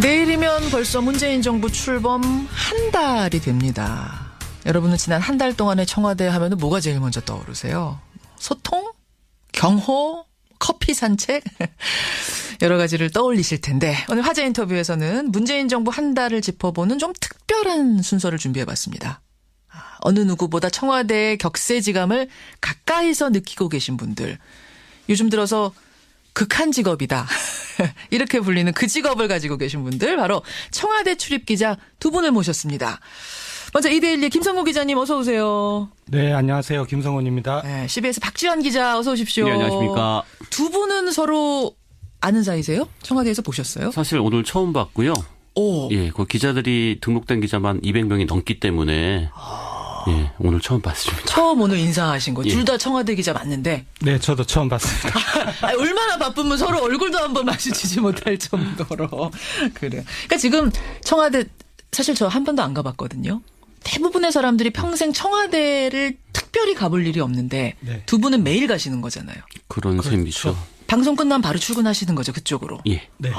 내일이면 벌써 문재인 정부 출범 한 달이 됩니다. 여러분은 지난 한 달 동안의 청와대 하면 뭐가 제일 먼저 떠오르세요? 소통? 경호? 커피 산책? 여러 가지를 떠올리실 텐데 오늘 화제 인터뷰에서는 문재인 정부 한 달을 짚어보는 좀 특별한 순서를 준비해봤습니다. 어느 누구보다 청와대의 격세지감을 가까이서 느끼고 계신 분들, 요즘 들어서 극한 직업이다 이렇게 불리는 그 직업을 가지고 계신 분들, 바로 청와대 출입기자 두 분을 모셨습니다. 먼저 이데일리 김성호 기자님 어서 오세요. 네, 안녕하세요. 김성훈입니다. 네, CBS 박지원 기자 어서 오십시오. 네, 안녕하십니까. 두 분은 서로 아는 사이세요? 청와대에서 보셨어요? 사실 오늘 처음 봤고요. 오. 예, 그 기자들이 등록된 기자만 200명이 넘기 때문에 예, 오늘 처음 봤습니다. 처음 오늘 인사하신 거. 예. 둘 다 청와대 기자 맞는데. 네, 저도 처음 봤습니다. 얼마나 바쁘면 서로 얼굴도 한번 마주치지 못할 정도로. 그래요. 그러니까 지금 청와대 사실 저 한 번도 안 가봤거든요. 대부분의 사람들이 평생 청와대를 특별히 가볼 일이 없는데 네. 두 분은 매일 가시는 거잖아요. 그런 그렇죠. 셈이죠. 방송 끝나면 바로 출근하시는 거죠, 그쪽으로. 예. 네.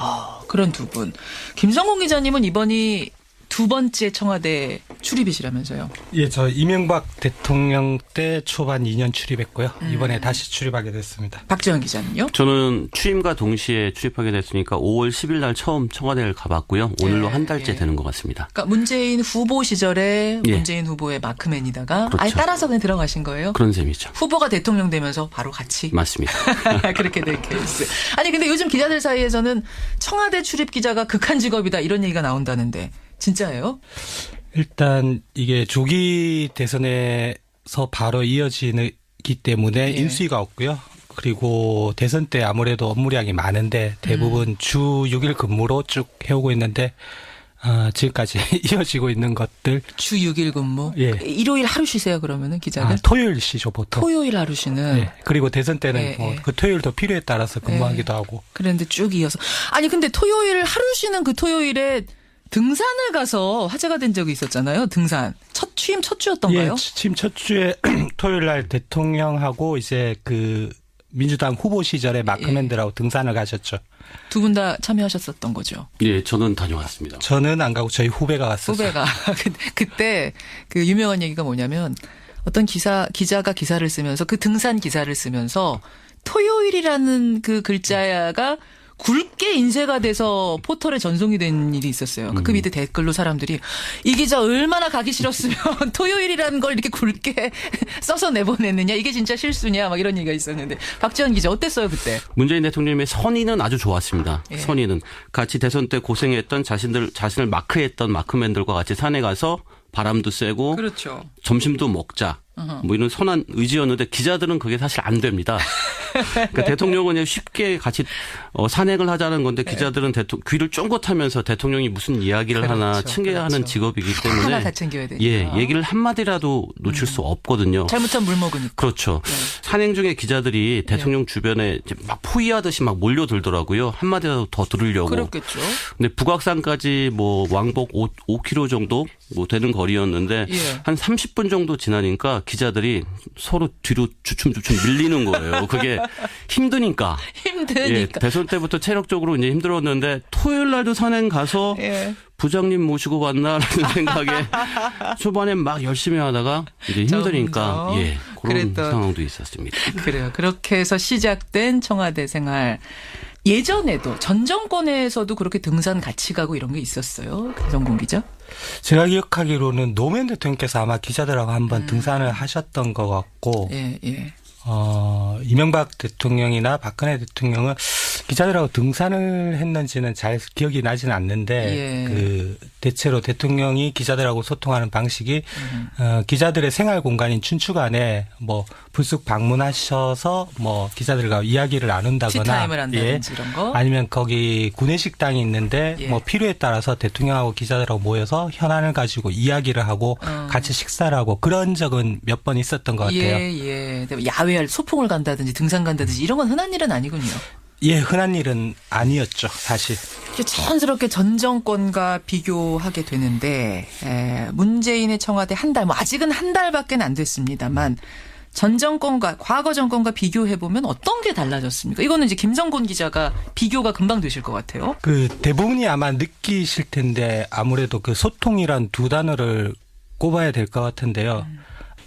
그런 두 분. 김성공 기자님은 이번이 두 번째 청와대 출입이시라면서요. 예, 저 이명박 대통령 때 초반 2년 출입했고요. 이번에 다시 출입하게 됐습니다. 박지원 기자는요? 저는 취임과 동시에 출입하게 됐으니까 5월 10일 날 처음 청와대를 가봤고요. 오늘로 한 달째 되는 것 같습니다. 그러니까 문재인 후보 시절에 예. 문재인 후보의 마크맨이다가 그렇죠. 아예 따라서 그냥 들어가신 거예요? 그런 셈이죠. 후보가 대통령 되면서 바로 같이? 맞습니다. 그렇게 될 케이스. 아니 근데 요즘 기자들 사이에서는 청와대 출입 기자가 극한 직업이다 이런 얘기가 나온다는데 진짜예요? 일단 이게 조기 대선에서 바로 이어지기 때문에 예. 인수위가 없고요. 그리고 대선 때 아무래도 업무량이 많은데 대부분 주 6일 근무로 쭉 해오고 있는데 지금까지 이어지고 있는 것들. 주 6일 근무? 예. 일요일 하루 쉬세요 그러면은 기자들? 토요일 쉬죠 보통. 토요일 하루 쉬는? 예. 그리고 대선 때는 예, 뭐 예. 그 토요일도 필요에 따라서 근무하기도 하고. 그런데 쭉 이어서. 아니 근데 토요일 하루 쉬는 그 토요일에 등산을 가서 화제가 된 적이 있었잖아요. 등산. 취임 첫 주였던가요? 예, 취임 첫 주에 토요일 날 대통령하고 이제 그 민주당 후보 시절에 마크맨들하고 등산을 가셨죠. 두 분 다 참여하셨었던 거죠. 예, 저는 다녀왔습니다. 저는 안 가고 저희 후배가 갔었어요. 후배가. 그때 그 유명한 얘기가 뭐냐면 어떤 기자가 기사를 쓰면서 그 등산 기사를 쓰면서 토요일이라는 그 글자가 굵게 인쇄가 돼서 포털에 전송이 된 일이 있었어요. 그 밑에 댓글로 사람들이 이 기자 얼마나 가기 싫었으면 토요일이라는 걸 이렇게 굵게 써서 내보냈느냐. 이게 진짜 실수냐. 막 이런 얘기가 있었는데. 박지원 기자 어땠어요 그때? 문재인 대통령의 선의는 아주 좋았습니다. 예. 선의는 같이 대선 때 고생했던 자신을 마크했던 마크맨들과 같이 산에 가서 바람도 쐬고 그렇죠. 점심도 먹자. 뭐 이런 선한 의지였는데 기자들은 그게 사실 안 됩니다. 그러니까 대통령은 그냥 쉽게 같이 산행을 하자는 건데 기자들은 귀를 쫑긋하면서 대통령이 무슨 이야기를 하나 그렇죠. 챙겨야 하는 직업이기 때문에 하나 다 챙겨야 되니까. 예, 얘기를 한마디라도 놓칠 수 없거든요. 잘못하면 물 먹으니까. 그렇죠. 산행 중에 기자들이 대통령 주변에 이제 막 포위하듯이 막 몰려들더라고요. 한마디라도 더 들으려고. 그렇겠죠. 근데 북악산까지 뭐 왕복 5km 정도 뭐 되는 거리였는데 예. 한 30분 정도 지나니까 기자들이 서로 뒤로 주춤주춤 밀리는 거예요. 그게 힘드니까. 힘드니까. 예, 대선 때부터 체력적으로 이제 힘들었는데 토요일 날도 산행 가서 예. 부장님 모시고 왔나라는 생각에 초반에 막 열심히 하다가 이제 힘드니까 점점 예, 그런 그랬던. 상황도 있었습니다. 그래요. 그렇게 해서 시작된 청와대 생활. 예전에도 전 정권에서도 그렇게 등산 같이 가고 이런 게 있었어요. 김성공 기자. 제가 기억하기로는 노무현 대통령께서 아마 기자들하고 한번 등산을 하셨던 것 같고 예, 예. 이명박 대통령이나 박근혜 대통령은 기자들하고 등산을 했는지는 잘 기억이 나지는 않는데 예. 그 대체로 대통령이 기자들하고 소통하는 방식이 기자들의 생활 공간인 춘추관에 뭐 불쑥 방문하셔서 뭐 기자들과 이야기를 나눈다거나 티타임을 한다든지 이런 거. 아니면 거기 구내식당이 있는데 예. 뭐 필요에 따라서 대통령하고 기자들하고 모여서 현안을 가지고 이야기를 하고 같이 식사를 하고 그런 적은 몇 번 있었던 것 같아요. 예. 야외 소풍을 간다든지 등산 간다든지 이런 건 흔한 일은 아니군요. 예, 흔한 일은 아니었죠, 사실. 자연스럽게 전 정권과 비교하게 되는데 문재인의 청와대 한 달, 뭐 아직은 한 달밖에 안 됐습니다만 전 정권과 과거 정권과 비교해 보면 어떤 게 달라졌습니까? 이거는 이제 김성곤 기자가 비교가 금방 되실 것 같아요. 그 대부분이 아마 느끼실 텐데 아무래도 그 소통이란 두 단어를 꼽아야 될 것 같은데요.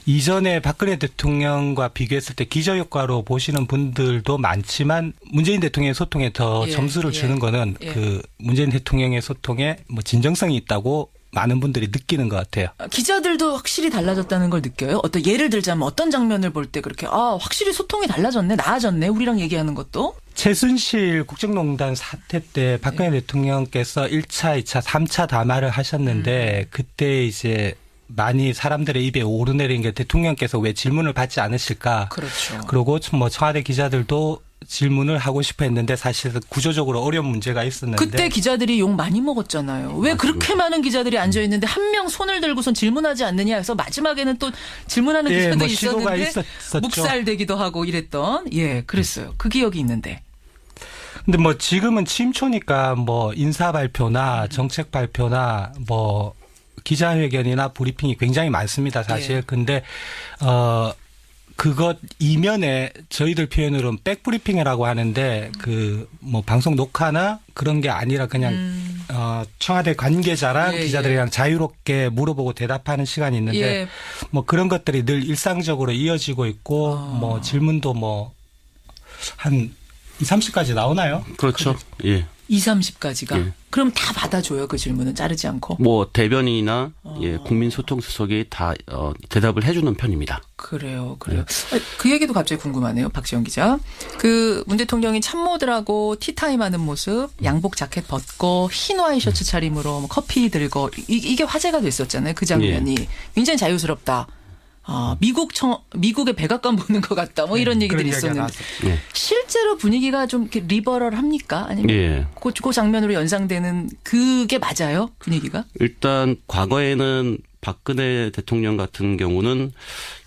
이전에 박근혜 대통령과 비교했을 때 기저효과로 보시는 분들도 많지만 문재인 대통령의 소통에 더 예, 점수를 예, 주는 거는 예. 그 문재인 대통령의 소통에 뭐 진정성이 있다고 많은 분들이 느끼는 것 같아요. 기자들도 확실히 달라졌다는 걸 느껴요? 어떤 예를 들자면 어떤 장면을 볼 때 그렇게 확실히 소통이 달라졌네, 나아졌네, 우리랑 얘기하는 것도? 최순실 국정농단 사태 때 박근혜 대통령께서 1차, 2차, 3차 담화를 하셨는데 그때 이제 많이 사람들의 입에 오르내린 게 대통령께서 왜 질문을 받지 않으실까. 그렇죠. 그리고 뭐 청와대 기자들도 질문을 하고 싶어 했는데 사실 구조적으로 어려운 문제가 있었는데. 그때 기자들이 욕 많이 먹었잖아요. 왜 그렇게 많은 기자들이 앉아있는데 한 명 손을 들고선 질문하지 않느냐 해서 마지막에는 또 질문하는 예, 기자도 뭐 시도가 있었는데 있었죠. 묵살되기도 하고 이랬던. 예, 그랬어요. 그 기억이 있는데. 근데 뭐 지금은 침초니까 뭐 인사 발표나 정책 발표나 뭐 기자회견이나 브리핑이 굉장히 많습니다, 사실. 예. 근데 그것 이면에 저희들 표현으로는 백브리핑이라고 하는데 그 뭐 방송 녹화나 그런 게 아니라 그냥 청와대 관계자랑 예, 기자들이랑 자유롭게 물어보고 대답하는 시간이 있는데 예. 뭐 그런 것들이 늘 일상적으로 이어지고 있고 뭐 질문도 뭐 한 2, 30까지 나오나요? 그렇죠. 예. 2, 30까지가. 예. 그럼 다 받아줘요, 그 질문은 자르지 않고. 뭐 대변인이나 예, 국민소통수석이 다 대답을 해주는 편입니다. 그래요. 그 얘기도 갑자기 궁금하네요, 박지원 기자. 그 문 대통령이 참모들하고 티타임 하는 모습, 양복 자켓 벗고 흰 와이셔츠 차림으로 뭐 커피 들고 이게 화제가 됐었잖아요, 그 장면이. 굉장히 자유스럽다. 미국의 백악관 보는 것 같다. 뭐 이런 얘기들이 그런 이야기가 있었는데. 나왔었죠. 예. 실제로 분위기가 좀 이렇게 리버럴합니까? 아니면 예. 그 장면으로 연상되는 그게 맞아요? 분위기가? 일단 과거에는 박근혜 대통령 같은 경우는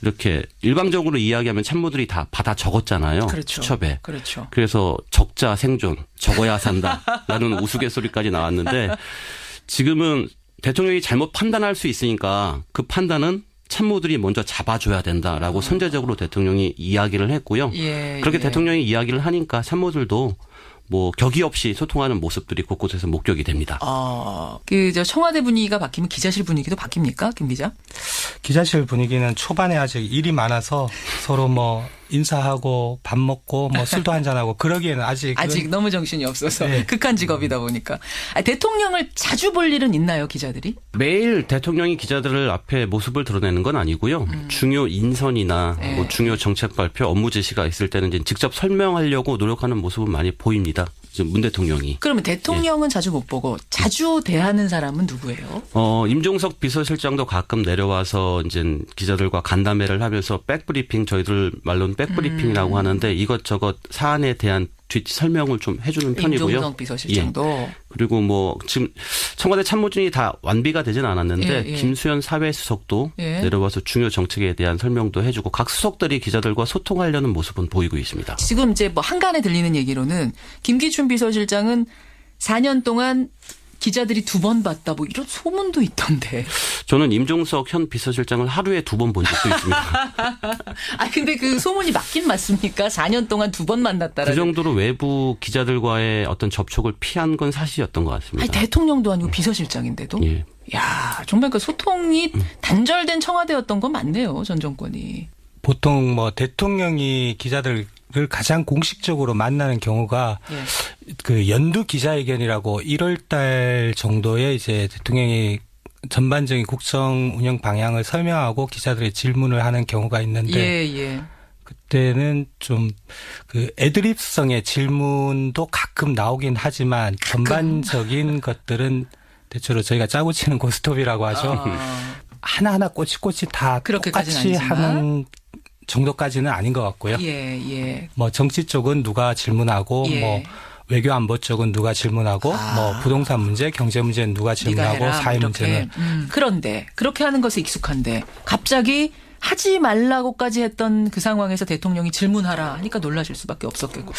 이렇게 일방적으로 이야기하면 참모들이 다 받아 적었잖아요. 그렇죠. 수첩에. 그렇죠. 그래서 적자 생존, 적어야 산다라는 우스갯소리까지 나왔는데 지금은 대통령이 잘못 판단할 수 있으니까 그 판단은 참모들이 먼저 잡아줘야 된다라고 선제적으로 대통령이 이야기를 했고요. 예, 그렇게 예. 대통령이 이야기를 하니까 참모들도 뭐 격의 없이 소통하는 모습들이 곳곳에서 목격이 됩니다. 저 청와대 분위기가 바뀌면 기자실 분위기도 바뀝니까, 김 기자? 기자실 분위기는 초반에 아직 일이 많아서 서로 뭐 인사하고 밥 먹고 뭐 술도 한잔하고 그러기에는 아직 너무 정신이 없어서 네. 극한 직업이다 보니까. 대통령을 자주 볼 일은 있나요, 기자들이? 매일 대통령이 기자들을 앞에 모습을 드러내는 건 아니고요. 중요 인선이나 네. 뭐 중요 정책 발표, 업무 지시가 있을 때는 이제 직접 설명하려고 노력하는 모습은 많이 보입니다. 지금 문 대통령이. 그러면 대통령은 자주 못 보고 자주 대하는 사람은 누구예요? 임종석 비서실장도 가끔 내려와서 이제 기자들과 간담회를 하면서 백브리핑, 저희들 말로는 백브리핑이라고 하는데 이것저것 사안에 대한 뒷 설명을 좀 해주는 편이고요. 임종석 비서실장도. 예. 그리고 뭐 지금 청와대 참모진이 다 완비가 되진 않았는데 예, 예. 김수현 사회수석도 예. 내려와서 중요 정책에 대한 설명도 해주고 각 수석들이 기자들과 소통하려는 모습은 보이고 있습니다. 지금 이제 뭐 한간에 들리는 얘기로는 김기춘 비서실장은 4년 동안 기자들이 2번 봤다 뭐 이런 소문도 있던데. 저는 임종석 현 비서실장을 하루에 2번 본 적도 있습니다. 근데 그 소문이 맞긴 맞습니까? 4년 동안 2번 만났다라는. 그 정도로 외부 기자들과의 어떤 접촉을 피한 건 사실이었던 것 같습니다. 대통령도 아니고 비서실장인데도. 예. 야, 정말 그 소통이 단절된 청와대였던 건 맞네요, 전 정권이. 보통 뭐 대통령이 기자들을 가장 공식적으로 만나는 경우가 예. 그 연두 기자회견이라고 1월 달 정도에 이제 대통령이 전반적인 국정 운영 방향을 설명하고 기자들의 질문을 하는 경우가 있는데 예. 그때는 좀 그 애드립성의 질문도 가끔 나오긴 하지만 전반적인 것들은 대체로 저희가 짜고 치는 고스톱이라고 하죠. 하나하나 꼬치꼬치 다 그렇게까지는 똑같이 아니지만. 하는 정도까지는 아닌 것 같고요. 예. 뭐 정치 쪽은 누가 질문하고 예. 뭐 외교 안보 쪽은 누가 질문하고 뭐 부동산 문제, 경제 문제는 누가 네가 질문하고 해라, 사회 이렇게. 문제는 그런데 그렇게 하는 것에 익숙한데 갑자기 하지 말라고까지 했던 그 상황에서 대통령이 질문하라 하니까 놀라실 수밖에 없었겠고.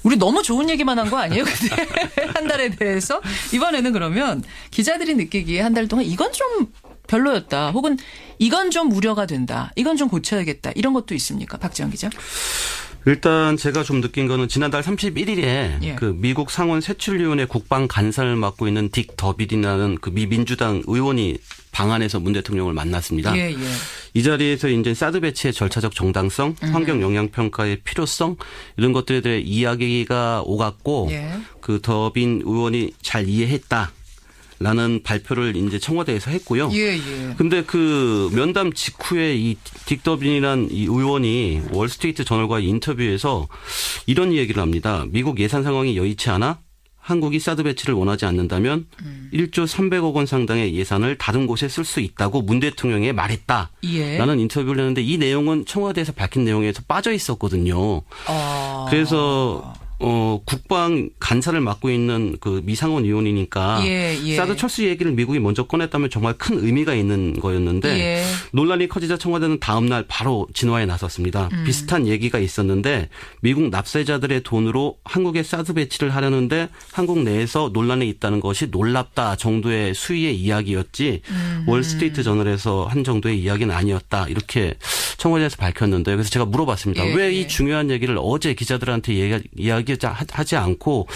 우리 너무 좋은 얘기만 한 거 아니에요? 근데 한 달에 대해서 이번에는 그러면 기자들이 느끼기에 한 달 동안 이건 좀 별로였다. 혹은 이건 좀 우려가 된다. 이건 좀 고쳐야겠다. 이런 것도 있습니까? 박지원 기자. 일단 제가 좀 느낀 거는 지난달 31일에 예. 그 미국 상원 세출위원회 국방 간사를 맡고 있는 딕 더빌이라는 그 미 민주당 의원이 방한에서 문 대통령을 만났습니다. 예, 예. 이 자리에서 이제 사드 배치의 절차적 정당성, 환경 영향 평가의 필요성 이런 것들에 대해 이야기가 오갔고 예. 그 더빈 의원이 잘 이해했다. 라는 발표를 이제 청와대에서 했고요. 예, 예. 근데 그 면담 직후에 이 딕더빈이란 이 의원이 월스트리트 저널과의 인터뷰에서 이런 얘기를 합니다. 미국 예산 상황이 여의치 않아 한국이 사드 배치를 원하지 않는다면 1조 300억 원 상당의 예산을 다른 곳에 쓸 수 있다고 문 대통령에 말했다. 예. 라는 인터뷰를 했는데 이 내용은 청와대에서 밝힌 내용에서 빠져 있었거든요. 그래서 국방 간사를 맡고 있는 그 미상원 의원이니까 예, 예. 사드 철수 얘기를 미국이 먼저 꺼냈다면 정말 큰 의미가 있는 거였는데 예. 논란이 커지자 청와대는 다음 날 바로 진화에 나섰습니다. 비슷한 얘기가 있었는데 미국 납세자들의 돈으로 한국에 사드 배치를 하려는데 한국 내에서 논란이 있다는 것이 놀랍다 정도의 수위의 이야기였지 월스트리트 저널에서 한 정도의 이야기는 아니었다. 이렇게 청와대에서 밝혔는데 그래서 제가 물어봤습니다. 예, 왜 예. 이 중요한 얘기를 어제 기자들한테 이야기하지 않고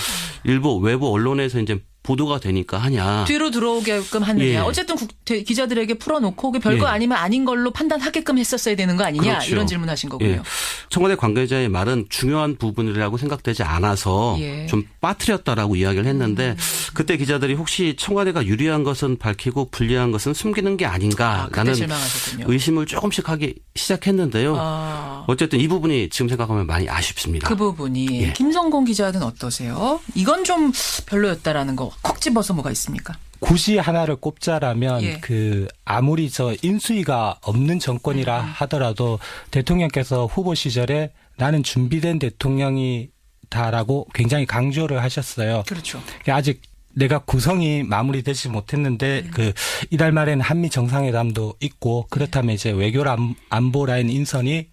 일부 외부 언론에서 이제 보도가 되니까 하냐. 뒤로 들어오게끔 하느냐. 예. 어쨌든 기자들에게 풀어놓고 그게 별거 예. 아니면 아닌 걸로 판단하게끔 했었어야 되는 거 아니냐. 그렇죠. 이런 질문하신 거군요. 예. 청와대 관계자의 말은 중요한 부분이라고 생각되지 않아서 예. 좀 빠뜨렸다라고 이야기를 했는데 그때 기자들이 혹시 청와대가 유리한 것은 밝히고 불리한 것은 숨기는 게 그때 아닌가라는 실망하셨군요. 의심을 조금씩 하기 시작했는데요. 어쨌든 이 부분이 지금 생각하면 많이 아쉽습니다. 그 부분이 예. 김성공 기자는 어떠세요? 이건 좀 별로였다라는 거 콕 집어서 뭐가 있습니까? 굳이 하나를 꼽자라면 예. 그 아무리 저 인수위가 없는 정권이라 하더라도 대통령께서 후보 시절에 나는 준비된 대통령이다라고 굉장히 강조를 하셨어요. 그렇죠. 아직 내가 구성이 마무리되지 못했는데 그 이달 말에는 한미 정상회담도 있고 그렇다면 이제 외교 안보 라인 인선이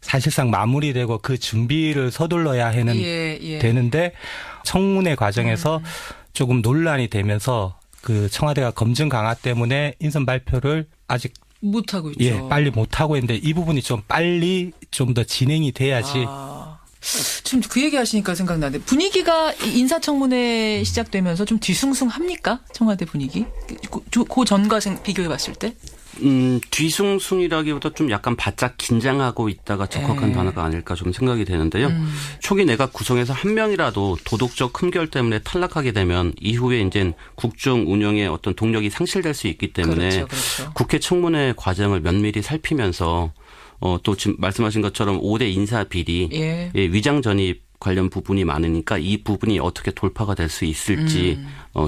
사실상 마무리되고 그 준비를 서둘러야 하는 되는데 청문회 과정에서 조금 논란이 되면서 그 청와대가 검증 강화 때문에 인선 발표를 아직 못하고 있죠. 예, 빨리 못하고 있는데 이 부분이 좀 빨리 좀 더 진행이 돼야지. 지금 그 얘기 하시니까 생각나는데 분위기가 인사청문회 시작되면서 좀 뒤숭숭합니까? 청와대 분위기? 그 전과 비교해 봤을 때? 뒤숭숭이라기보다 좀 약간 바짝 긴장하고 있다가 적합한 단어가 아닐까 좀 생각이 되는데요. 초기 내각 구성에서 한 명이라도 도덕적 흠결 때문에 탈락하게 되면 이후에 이제 국정 운영의 어떤 동력이 상실될 수 있기 때문에 그렇죠. 국회 청문회 과정을 면밀히 살피면서 또 지금 말씀하신 것처럼 5대 인사 비리, 예. 위장 전입 관련 부분이 많으니까 이 부분이 어떻게 돌파가 될 수 있을지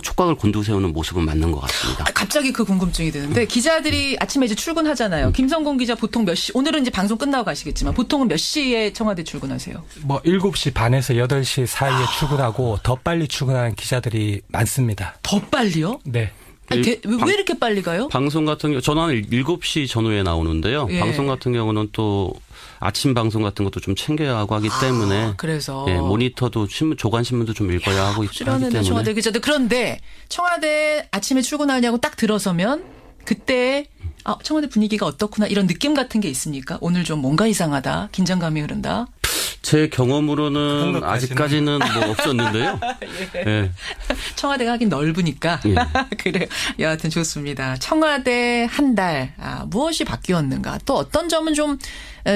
촉각을 곤두세우는 모습은 맞는 것 같습니다. 갑자기 그 궁금증이 드는데 기자들이 아침에 이제 출근하잖아요. 김성공 기자 보통 몇 시, 오늘은 이제 방송 끝나고 가시겠지만 보통은 몇 시에 청와대 출근하세요? 뭐 7시 반에서 8시 사이에 출근하고 더 빨리 출근하는 기자들이 많습니다. 더 빨리요? 네. 아니, 왜 이렇게 빨리 가요? 방송 같은 경우 저는 7시 전후에 나오는데요. 예. 방송 같은 경우는 또 아침 방송 같은 것도 좀 챙겨야 하고 하기 때문에 그래서 모니터도 조간 신문도 좀 읽어야 하고 하기 싫어하는 때문에 청와대 기자들. 그런데 청와대 아침에 출근하냐고 딱 들어서면 그때 청와대 분위기가 어떻구나 이런 느낌 같은 게 있습니까? 오늘 좀 뭔가 이상하다. 긴장감이 흐른다. 제 경험으로는 아직까지는 뭐 없었는데요. 예. 청와대가 하긴 넓으니까. 예. 그래요. 여하튼 좋습니다. 청와대 한 달, 무엇이 바뀌었는가. 또 어떤 점은 좀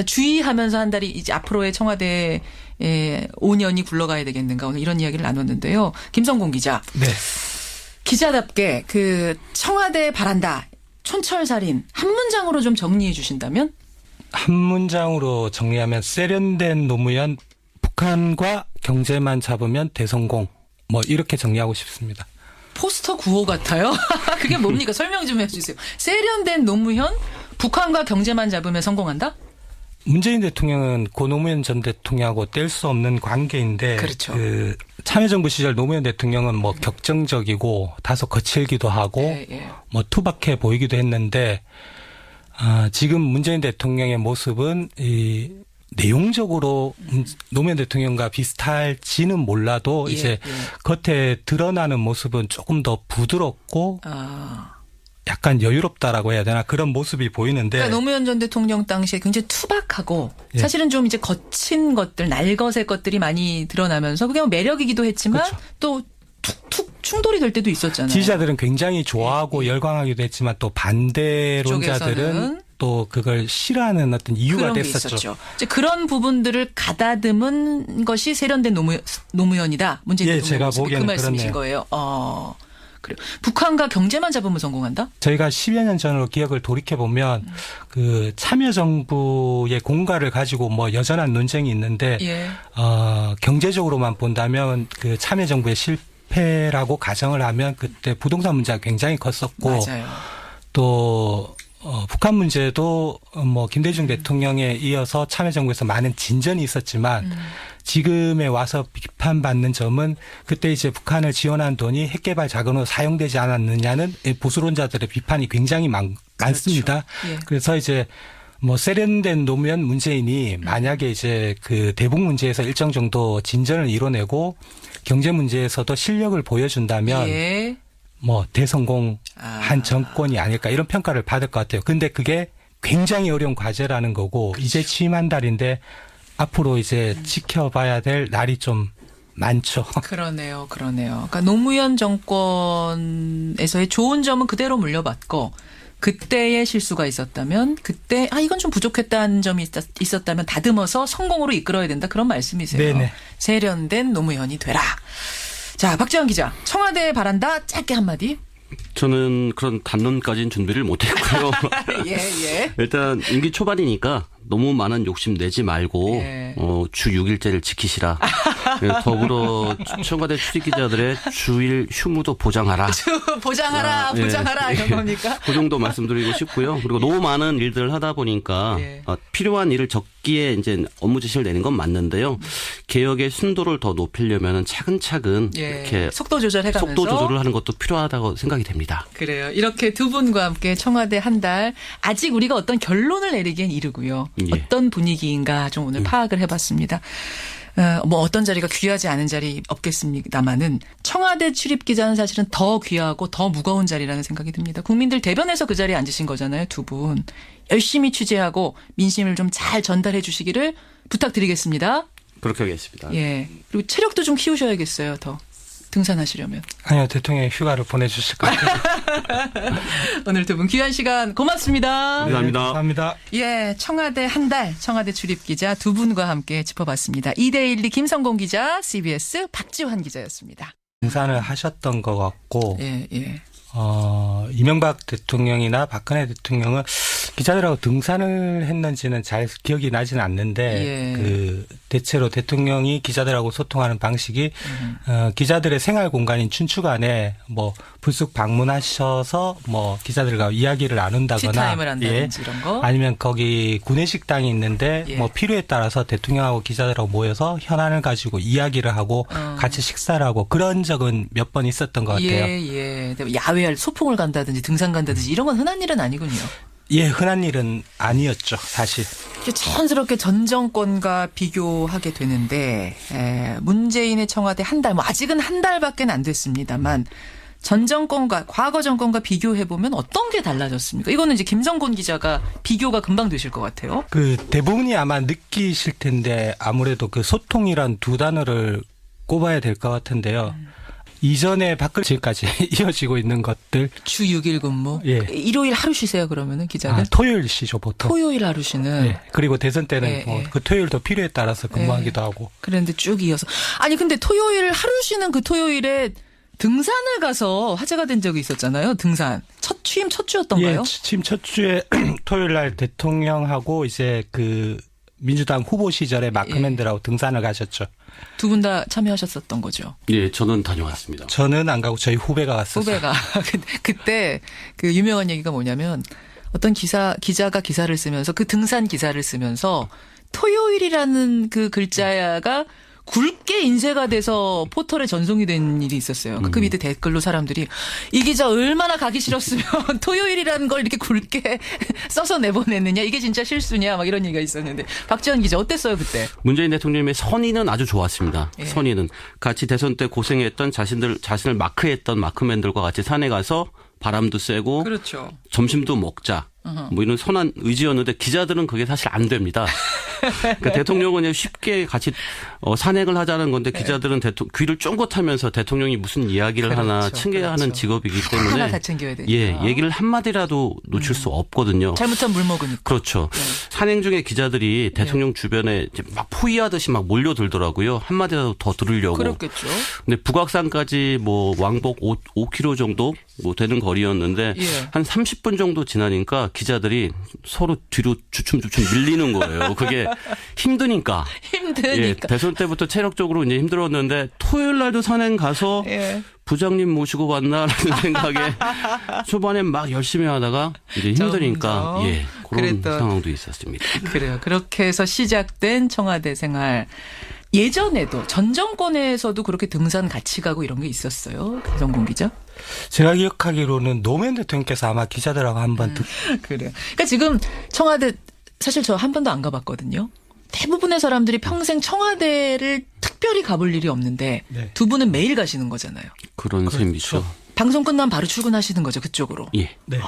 주의하면서 한 달이 이제 앞으로의 청와대 5년이 굴러가야 되겠는가. 오늘 이런 이야기를 나눴는데요. 김성공 기자. 네. 기자답게 그 청와대 바란다. 촌철살인 한 문장으로 좀 정리해 주신다면? 한 문장으로 정리하면 세련된 노무현, 북한과 경제만 잡으면 대성공. 뭐 이렇게 정리하고 싶습니다. 포스터 구호 같아요. 그게 뭡니까? 설명 좀 해주세요. 세련된 노무현, 북한과 경제만 잡으면 성공한다? 문재인 대통령은 고 노무현 전 대통령하고 뗄 수 없는 관계인데 그렇죠. 그 참여정부 시절 노무현 대통령은 뭐 격정적이고 다소 거칠기도 하고 뭐 투박해 보이기도 했는데 지금 문재인 대통령의 모습은 이 내용적으로 노무현 대통령과 비슷할지는 몰라도 이제 겉에 드러나는 모습은 조금 더 부드럽고 약간 여유롭다라고 해야 되나 그런 모습이 보이는데 그러니까 노무현 전 대통령 당시에 굉장히 투박하고 예. 사실은 좀 이제 거친 것들, 날것의 것들이 많이 드러나면서 그게 뭐 매력이기도 했지만 그렇죠. 또 툭툭 충돌이 될 때도 있었잖아요. 지지자들은 굉장히 좋아하고 열광하기도 했지만 또 반대론자들은 쪽에서는 또 그걸 싫어하는 어떤 이유가 그런 게 됐었죠. 있었죠. 이제 그런 부분들을 가다듬은 것이 세련된 노무현이다. 문재인 예, 대통령 제가 모습이 보기에는 그 말씀이신 그렇네요. 거예요. 그래요. 북한과 경제만 잡으면 성공한다? 저희가 10여 년 전으로 기억을 돌이켜 보면 그 참여정부의 공과를 가지고 뭐 여전한 논쟁이 있는데 예. 경제적으로만 본다면 그 참여정부의 실패라고 가정을 하면 그때 부동산 문제가 굉장히 컸었고 맞아요. 또 북한 문제도 뭐 김대중 대통령에 이어서 참여정부에서 많은 진전이 있었지만 지금에 와서 비판받는 점은 그때 이제 북한을 지원한 돈이 핵개발 자금으로 사용되지 않았느냐는 보수론자들의 비판이 굉장히 많습니다. 예. 그래서 이제 뭐 세련된 노무현 문재인이 만약에 이제 그 대북 문제에서 일정 정도 진전을 이뤄내고 경제 문제에서도 실력을 보여준다면 예. 뭐 대성공한 정권이 아닐까 이런 평가를 받을 것 같아요. 근데 그게 굉장히 어려운 과제라는 거고 이제 취임한 달인데 앞으로 이제 지켜봐야 될 날이 좀 많죠. 그러네요. 그러니까 노무현 정권에서의 좋은 점은 그대로 물려받고 그때의 실수가 있었다면 그때 이건 좀 부족했다는 점이 있었다면 다듬어서 성공으로 이끌어야 된다. 그런 말씀이세요. 네네. 세련된 노무현이 되라. 자, 박지원 기자. 청와대에 바란다. 짧게 한마디. 저는 그런 단론까지는 준비를 못했고요. 예. 일단 임기 초반이니까 너무 많은 욕심 내지 말고 예. 주 6일제를 지키시라. 더불어 청와대 출입기자들의 주일 휴무도 보장하라. 보장하라. 예. 이런 겁니까? 그 정도 말씀드리고 싶고요. 그리고 너무 많은 일들을 하다 보니까 예. 필요한 일을 적기에 이제 업무 지시를 내는 건 맞는데요. 개혁의 순도를 더 높이려면 차근차근 예. 이렇게 속도 조절해가면서. 속도 조절을 하는 것도 필요하다고 생각이 됩니다. 그래요. 이렇게 두 분과 함께 청와대 한 달 아직 우리가 어떤 결론을 내리기엔 이르고요. 예. 어떤 분위기인가 좀 오늘 파악을 해봤습니다. 뭐 어떤 자리가 귀하지 않은 자리 없겠습니다만은 청와대 출입 기자는 사실은 더 귀하고 더 무거운 자리라는 생각이 듭니다. 국민들 대변해서 그 자리에 앉으신 거잖아요. 두 분. 열심히 취재하고 민심을 좀 잘 전달해 주시기를 부탁드리겠습니다. 그렇게 하겠습니다. 예. 그리고 체력도 좀 키우셔야겠어요. 더 등산하시려면. 아니요, 대통령이 휴가를 보내주실 것 같아요. 오늘 두 분 귀한 시간 고맙습니다. 감사합니다. 감사합니다. 예, 청와대 한 달, 청와대 출입 기자 두 분과 함께 짚어봤습니다. 2대1 김성공 기자, CBS 박지환 기자였습니다. 등산을 하셨던 것 같고 예. 이명박 대통령이나 박근혜 대통령은 기자들하고 등산을 했는지는 잘 기억이 나지는 않는데 예. 그 대체로 대통령이 기자들하고 소통하는 방식이 기자들의 생활 공간인 춘추관에 뭐 불쑥 방문하셔서 뭐 기자들과 이야기를 나눈다거나 티타임을 한다든지 이런 거. 아니면 거기 구내식당이 있는데 예. 뭐 필요에 따라서 대통령하고 기자들하고 모여서 현안을 가지고 이야기를 하고 같이 식사를 하고 그런 적은 몇 번 있었던 것 같아요. 예. 야외 소풍을 간다든지 등산 간다든지 이런 건 흔한 일은 아니군요. 예, 흔한 일은 아니었죠, 사실. 자연스럽게 전 정권과 비교하게 되는데 문재인의 청와대 한 달, 뭐 아직은 한 달밖에 안 됐습니다만 전 정권과 과거 정권과 비교해 보면 어떤 게 달라졌습니까? 이거는 이제 김성곤 기자가 비교가 금방 되실 것 같아요. 그 대부분이 아마 느끼실 텐데 아무래도 그 소통이란 두 단어를 꼽아야 될 것 같은데요. 이전에 박근혜 지금까지 이어지고 있는 것들. 주 6일 근무. 예. 일요일 하루 쉬세요, 그러면은 기자는? 토요일 쉬죠, 보통. 토요일 하루 쉬는. 예. 그리고 대선 때는 예, 뭐 예. 그 토요일도 필요에 따라서 근무하기도 하고. 그런데 쭉 이어서. 아니, 근데 토요일 하루 쉬는 그 토요일에 등산을 가서 화제가 된 적이 있었잖아요. 등산. 취임 첫 주였던가요? 예, 취임 첫 주에 토요일 날 대통령하고 이제 그 민주당 후보 시절에 마크맨들하고 등산을 가셨죠. 두 분 다 참여하셨었던 거죠. 예, 저는 다녀왔습니다. 저는 안 가고 저희 후배가 갔었어요. 후배가. 그때 그 유명한 얘기가 뭐냐면 어떤 기자가 기사를 쓰면서 그 등산 기사를 쓰면서 토요일이라는 그 글자가 굵게 인쇄가 돼서 포털에 전송이 된 일이 있었어요. 그 밑에 댓글로 사람들이 이 기자 얼마나 가기 싫었으면 토요일이라는 걸 이렇게 굵게 써서 내보냈느냐. 이게 진짜 실수냐. 막 이런 얘기가 있었는데. 박지원 기자 어땠어요 그때? 문재인 대통령의 선의는 아주 좋았습니다. 예. 선의는 같이 대선 때 고생했던 자신을 마크했던 마크맨들과 같이 산에 가서 바람도 쐬고 그렇죠. 점심도 먹자. 뭐 이런 선한 의지였는데 기자들은 그게 사실 안 됩니다. 그러니까 대통령은 그냥 쉽게 같이 산행을 하자는 건데 기자들은 귀를 쫑긋하면서 대통령이 무슨 이야기를 하나 챙겨야 하는 직업이기 때문에 하나 다 챙겨야 되니까. 예, 얘기를 한마디라도 놓칠 수 없거든요. 잘못하면 물 먹으니까. 그렇죠. 네. 산행 중에 기자들이 대통령 주변에 이제 막 포위하듯이 막 몰려들더라고요. 한마디라도 더 들으려고. 그렇겠죠. 근데 북악산까지 뭐 왕복 5km 정도 뭐 되는 거리였는데 예. 한 30분 정도 지나니까 기자들이 서로 뒤로 주춤주춤 밀리는 거예요. 그게 힘드니까. 예, 대선 때부터 체력적으로 이제 힘들었는데 토요일 날도 산행 가서 예. 부장님 모시고 왔나라는 생각에 초반에 막 열심히 하다가 이제 힘드니까 점점 예, 그런 그랬던- 상황도 있었습니다. 그래요. 그렇게 해서 시작된 청와대 생활. 예전에도 전 정권에서도 그렇게 등산 같이 가고 이런 게 있었어요. 김성곤 기자. 제가 기억하기로는 노무현 대통령께서 아마 기자들하고 한번 그래요. 그러니까 지금 청와대 사실 저 한 번도 안 가봤거든요. 대부분의 사람들이 평생 청와대를 특별히 가볼 일이 없는데 네. 두 분은 매일 가시는 거잖아요. 그런 셈이죠. 방송 끝나면 바로 출근하시는 거죠, 그쪽으로. 예. 네.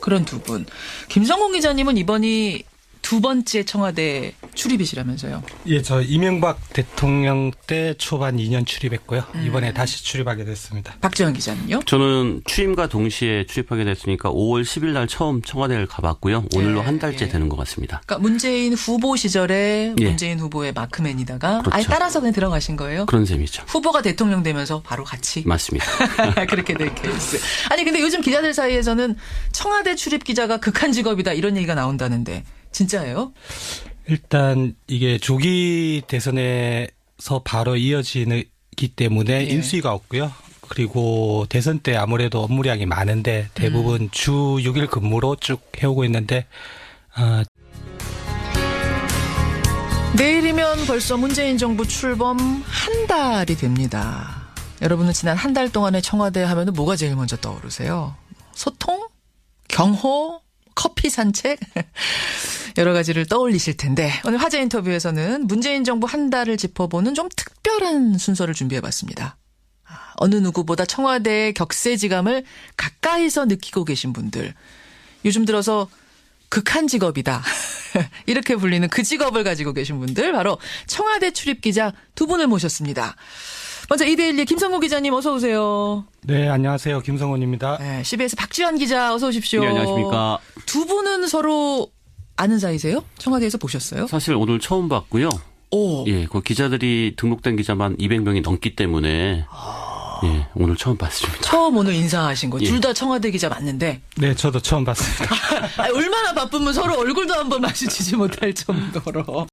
그런 두 분. 김성곤 기자님은 이번이 두 번째 청와대 출입이시라면서요. 예, 저 이명박 대통령 때 초반 2년 출입했고요. 이번에 다시 출입하게 됐습니다. 박지원 기자는요? 저는 취임과 동시에 출입하게 됐으니까 5월 10일 날 처음 청와대를 가봤고요. 오늘로 예, 한 달째 예. 되는 것 같습니다. 그러니까 문재인 후보 시절에 예. 문재인 후보의 마크맨이다가 그렇죠. 아예 따라서 그냥 들어가신 거예요? 그런 셈이죠. 후보가 대통령 되면서 바로 같이 맞습니다. 그렇게 될 케이스. 아니 근데 요즘 기자들 사이에서는 청와대 출입 기자가 극한 직업이다 이런 얘기가 나온다는데 진짜예요? 일단 이게 조기 대선에서 바로 이어지기 때문에 예. 인수위가 없고요. 그리고 대선 때 아무래도 업무량이 많은데 대부분 주 6일 근무로 쭉 해오고 있는데 내일이면 벌써 문재인 정부 출범 한 달이 됩니다. 여러분은 지난 한 달 동안의 청와대 하면은 뭐가 제일 먼저 떠오르세요? 소통? 경호? 커피 산책? 여러 가지를 떠올리실 텐데 오늘 화제 인터뷰에서는 문재인 정부 한 달을 짚어보는 좀 특별한 순서를 준비해봤습니다. 어느 누구보다 청와대의 격세지감을 가까이서 느끼고 계신 분들, 요즘 들어서 극한 직업이다 이렇게 불리는 그 직업을 가지고 계신 분들, 바로 청와대 출입기자 두 분을 모셨습니다. 먼저 이데일리 김성곤 기자님 어서 오세요. 네, 안녕하세요. 김성훈입니다. 네, CBS 박지원 기자 어서 오십시오. 네, 안녕하십니까. 두 분은 서로 아는 사이세요? 청와대에서 보셨어요? 사실 오늘 처음 봤고요. 오. 예, 그 기자들이 등록된 기자만 200명이 넘기 때문에 예, 오늘 처음 봤습니다. 처음 오늘 인사하신 거. 예. 둘 다 청와대 기자 맞는데 네, 저도 처음 봤습니다. 얼마나 바쁘면 서로 얼굴도 한번 마주치지 못할 정도로.